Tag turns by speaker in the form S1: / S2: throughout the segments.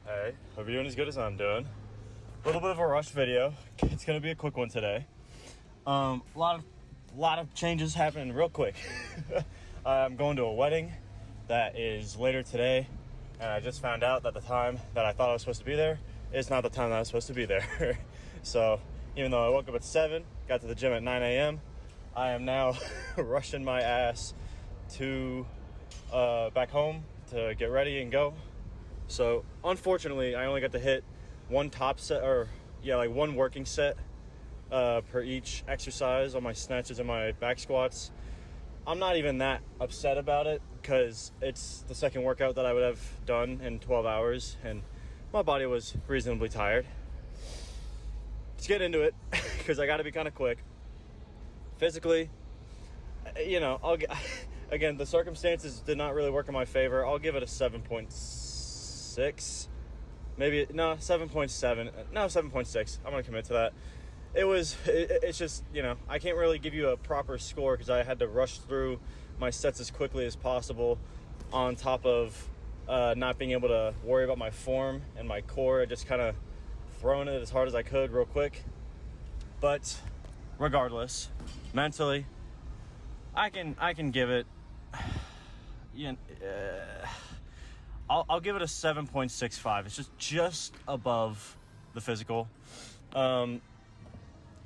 S1: Hey, hope you're doing as good as I'm doing. A little bit of a rush video. It's gonna be a quick one today. A lot of changes happening real quick. I'm going to a wedding that is later today, and I just found out that the time that I thought I was supposed to be there is not the time that I was supposed to be there. So even though I woke up at 7, got to the gym at 9 a.m., I am now rushing my ass to back home to get ready and go. So unfortunately, I only got to hit one top set, one working set per each exercise on my snatches and my back squats. I'm not even that upset about it because it's the second workout that I would have done in 12 hours and my body was reasonably tired. Let's get into it because I got to be kind of quick. Physically, again, the circumstances did not really work in my favor. I'll give it a 7.6, maybe, no, 7.7, no, 7.6. I'm going to commit to that. It's just, I can't really give you a proper score because I had to rush through my sets as quickly as possible on top of not being able to worry about my form and my core. I just kind of throwing it as hard as I could real quick. But regardless, mentally, I can give it, I'll give it a 7.65. It's just above the physical. And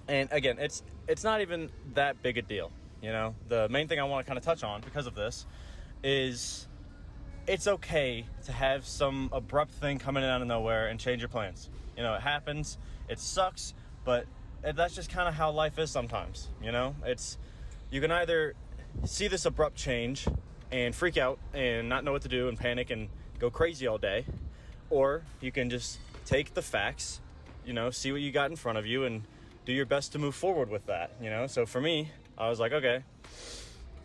S1: again, it's not even that big a deal. The main thing I want to kind of touch on because of this is it's okay to have some abrupt thing coming in out of nowhere and change your plans. It happens. It sucks, but that's just kind of how life is sometimes. You can either see this abrupt change and freak out and not know what to do and panic and go crazy all day, or you can just take the facts, see what you got in front of you and do your best to move forward with that. So for me, I was like, okay,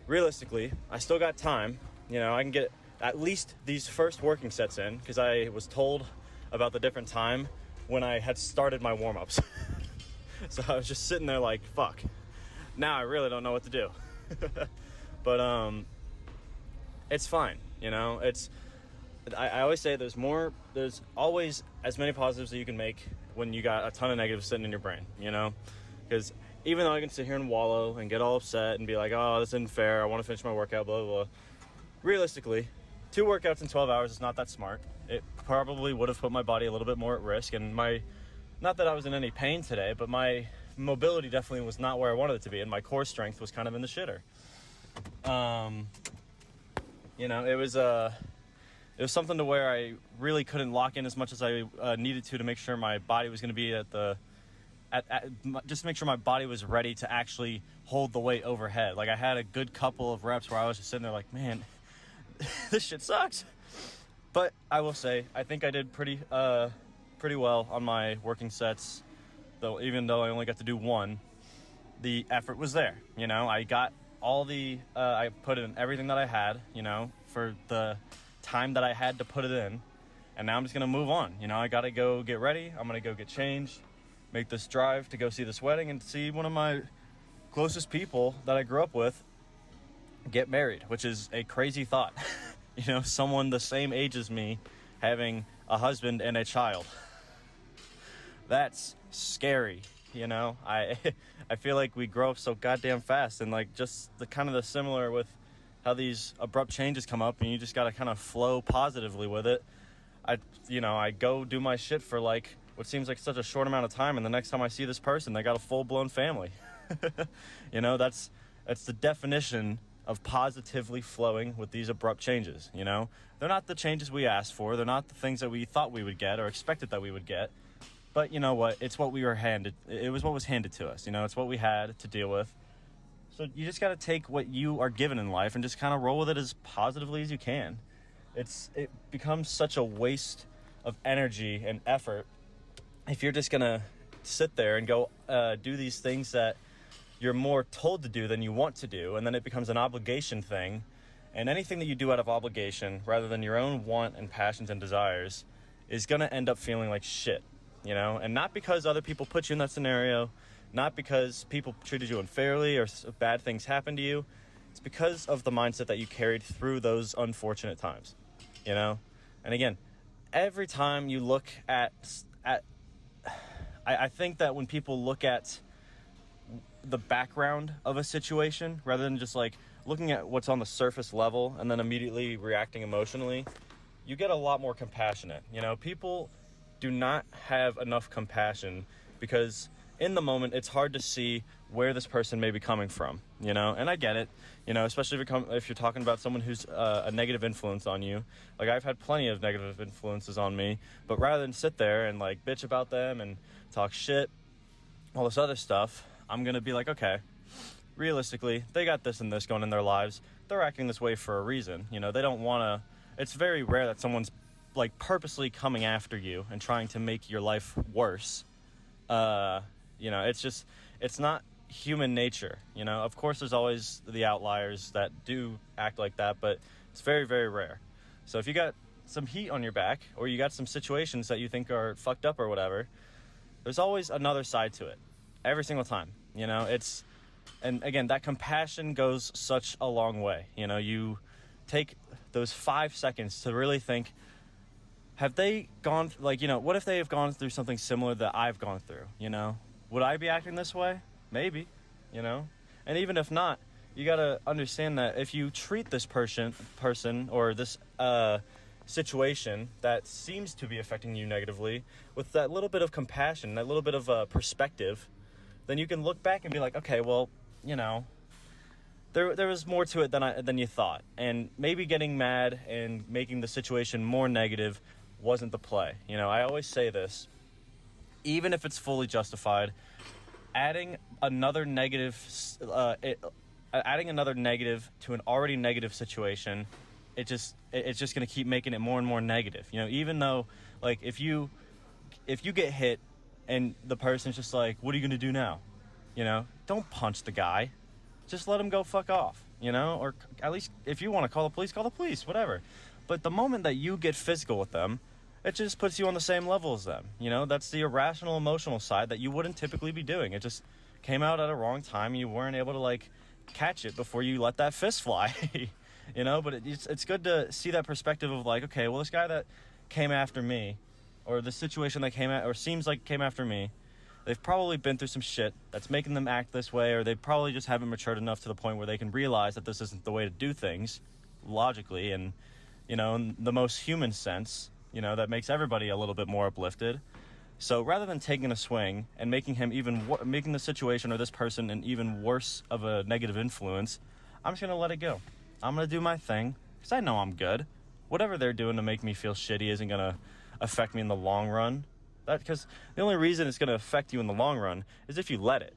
S1: realistically, I still got time. I can get at least these first working sets in because I was told about the different time when I had started my warm-ups. So I was just sitting there like, fuck, now I really don't know what to do. But it's fine. I always say there's always as many positives that you can make when you got a ton of negatives sitting in your brain, because even though I can sit here and wallow and get all upset and be like, oh, this isn't fair, I want to finish my workout, blah, blah, blah. Realistically, 2 workouts in 12 hours is not that smart. It probably would have put my body a little bit more at risk, and not that I was in any pain today, but my mobility definitely was not where I wanted it to be, and my core strength was kind of in the shitter. It was something to where I really couldn't lock in as much as I needed to make sure my body was going to be just to make sure my body was ready to actually hold the weight overhead. Like I had a good couple of reps where I was just sitting there like, man, this shit sucks. But I will say, I think I did pretty well on my working sets, though. Even though I only got to do one, the effort was there. I got all I put in everything that I had, for the time that I had to put it in, and now I'm just gonna move on. I gotta go get ready. I'm gonna go get changed, make this drive to go see this wedding and see one of my closest people that I grew up with get married, which is a crazy thought. Someone the same age as me having a husband and a child. That's scary. I feel like we grow up so goddamn fast, and like just the similar with how these abrupt changes come up and you just got to kind of flow positively with it. I go do my shit for like what seems like such a short amount of time, and the next time I see this person, they got a full-blown family. That's the definition of positively flowing with these abrupt changes. They're not the changes we asked for. They're not the things that we thought we would get or expected that we would get. But you know what? It's what we were handed. It was what was handed to us. It's what we had to deal with. So you just got to take what you are given in life and just kind of roll with it as positively as you can. It becomes such a waste of energy and effort if you're just going to sit there and go do these things that you're more told to do than you want to do, and then it becomes an obligation thing. And anything that you do out of obligation rather than your own want and passions and desires is going to end up feeling like shit. And not because other people put you in that scenario, not because people treated you unfairly or bad things happened to you. It's because of the mindset that you carried through those unfortunate times, And again, every time you look at I think that when people look at the background of a situation rather than just like looking at what's on the surface level and then immediately reacting emotionally, you get a lot more compassionate. You know, people do not have enough compassion because in the moment it's hard to see where this person may be coming from, you know, and I get it, you know, especially if you're talking about someone who's a negative influence on you. Like, I've had plenty of negative influences on me, but rather than sit there and like bitch about them and talk shit, all this other stuff, I'm gonna be like, okay, realistically, they got this and this going in their lives. They're acting this way for a reason. You know, they don't want to. It's very rare that someone's like purposely coming after you and trying to make your life worse. You know, it's not human nature. You know, of course, there's always the outliers that do act like that, but it's very, very rare. So if you got some heat on your back, or you got some situations that you think are fucked up or whatever, there's always another side to it. Every single time, you know, and again, that compassion goes such a long way. You know, you take those 5 seconds to really think, have they gone, like, you know, what if they have gone through something similar that I've gone through, you know? Would I be acting this way? Maybe, you know? And even if not, you gotta understand that if you treat this person or this situation that seems to be affecting you negatively with that little bit of compassion, that little bit of perspective, then you can look back and be like, okay, well, you know, there was more to it than you thought, and maybe getting mad and making the situation more negative wasn't the play. You know, I always say this, even if it's fully justified, adding another negative to an already negative situation, it's just going to keep making it more and more negative. You know, even though, like, if you get hit and the person's just like, what are you going to do now? You know, don't punch the guy. Just let him go fuck off, you know? Or at least if you want to call the police, whatever. But the moment that you get physical with them, it just puts you on the same level as them. You know, that's the irrational emotional side that you wouldn't typically be doing. It just came out at a wrong time. You weren't able to, like, catch it before you let that fist fly, you know? But it's good to see that perspective of, like, okay, well, this guy that came after me, or the situation that seems like came after me, they've probably been through some shit that's making them act this way, or they probably just haven't matured enough to the point where they can realize that this isn't the way to do things logically and, you know, in the most human sense, you know, that makes everybody a little bit more uplifted. So rather than taking a swing and making making the situation or this person an even worse of a negative influence, I'm just going to let it go. I'm going to do my thing because I know I'm good. Whatever they're doing to make me feel shitty isn't going to affect me in the long run. Because the only reason it's going to affect you in the long run is if you let it,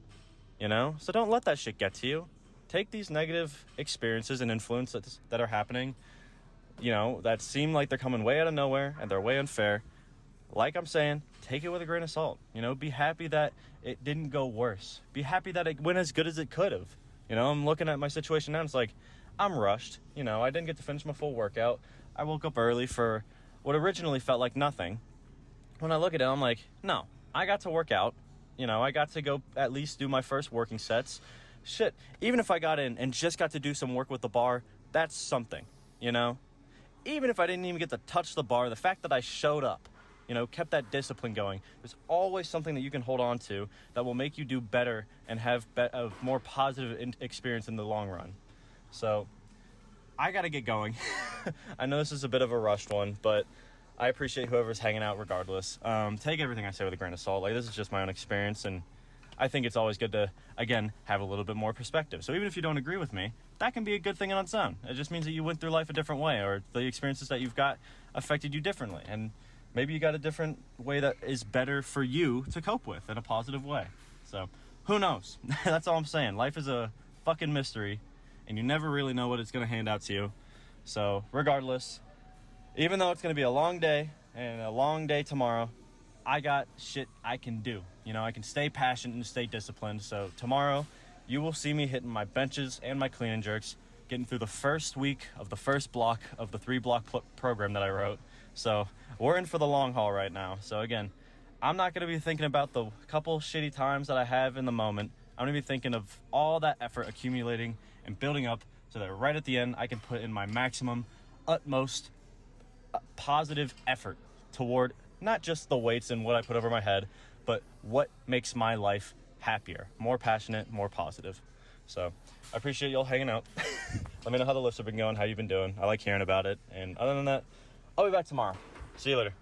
S1: you know? So don't let that shit get to you. Take these negative experiences and influences that are happening, you know, that seem like they're coming way out of nowhere and they're way unfair. Like I'm saying, take it with a grain of salt. You know, be happy that it didn't go worse. Be happy that it went as good as it could have. You know, I'm looking at my situation now and it's like, I'm rushed. You know, I didn't get to finish my full workout. I woke up early for what originally felt like nothing. When I look at it, I'm like, no, I got to work out. You know, I got to go at least do my first working sets. Shit, even if I got in and just got to do some work with the bar, that's something, you know? Even if I didn't even get to touch the bar, the fact that I showed up, you know, kept that discipline going, there's always something that you can hold on to that will make you do better and have a more positive experience in the long run. So, I gotta get going. I know this is a bit of a rushed one, but I appreciate whoever's hanging out regardless. Take everything I say with a grain of salt. Like, this is just my own experience, and I think it's always good to, again, have a little bit more perspective. So even if you don't agree with me, that can be a good thing on its own. It just means that you went through life a different way, or the experiences that you've got affected you differently. And maybe you got a different way that is better for you to cope with in a positive way. So, who knows? That's all I'm saying. Life is a fucking mystery, and you never really know what it's going to hand out to you. So, regardless, even though it's going to be a long day and a long day tomorrow, I got shit I can do. You know, I can stay passionate and stay disciplined. So tomorrow, you will see me hitting my benches and my clean and jerks, getting through the first week of the first block of the 3-block program that I wrote. So we're in for the long haul right now. So again, I'm not going to be thinking about the couple shitty times that I have in the moment. I'm going to be thinking of all that effort accumulating and building up so that right at the end, I can put in my maximum, utmost positive effort toward not just the weights and what I put over my head, but what makes my life happier, more passionate, more positive. So I appreciate y'all hanging out. Let me know how the lifts have been going, how you've been doing. I like hearing about it. And other than that, I'll be back tomorrow. See you later.